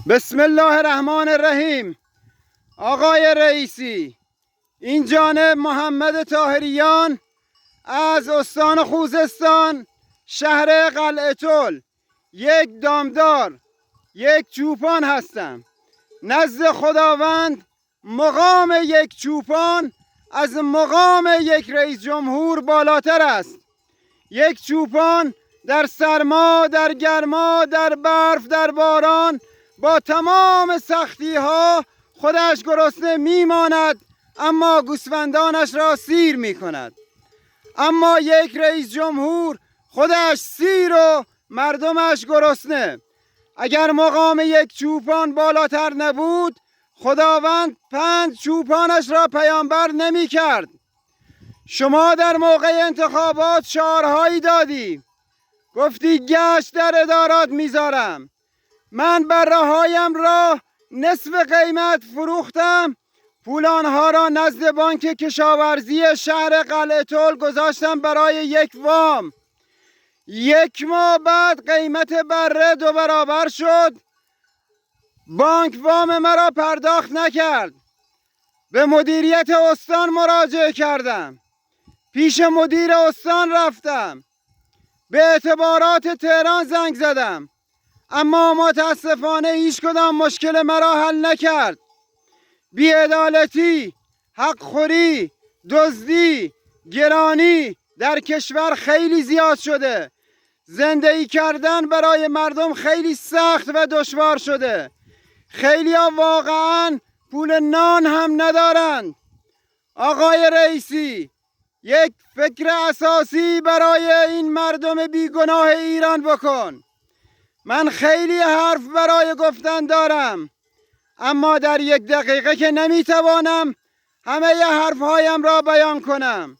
بسم الله الرحمن الرحیم. آقای رئیسی، این جانب محمد طاهریان از استان خوزستان، شهر قلعه‌طل، یک دامدار، یک چوپان هستم. نزد خداوند مقام یک چوپان از مقام یک رئیس جمهور بالاتر است. یک چوپان در سرما، در گرما، در برف، در باران، با تمام سختی ها خودش گرسنه میماند، اما گوسفندانش را سیر می کند. اما یک رئیس جمهور خودش سیر و مردمش گرسنه. اگر مقام یک چوپان بالاتر نبود، خداوند 5 چوپانش را پیامبر نمی کرد. شما در موقع انتخابات شعارهایی دادی، گفتی گشت در ادارات میذارم. من برهایم را نصف قیمت فروختم، پول آنها را نزد بانک کشاورزی شهر قلعه‌طل گذاشتم برای یک وام. 1 ماه بعد قیمت بره 2 برابر شد، بانک وام مرا پرداخت نکرد. به مدیریت استان مراجعه کردم، پیش مدیر استان رفتم، به اعتبارات تهران زنگ زدم، اما متاسفانه هیچ کدام مشکل مرا حل نکرد. بی‌عدالتی، حقخوری، دزدی، گرانی در کشور خیلی زیاد شده. زندگی کردن برای مردم خیلی سخت و دشوار شده. خیلی‌ها واقعاً پول نان هم ندارند. آقای رئیسی، یک فکر اساسی برای این مردم بیگناه ایران بکن. من خیلی حرف برای گفتن دارم، اما در 1 دقیقه که نمیتوانم همه حرفهایم را بیان کنم.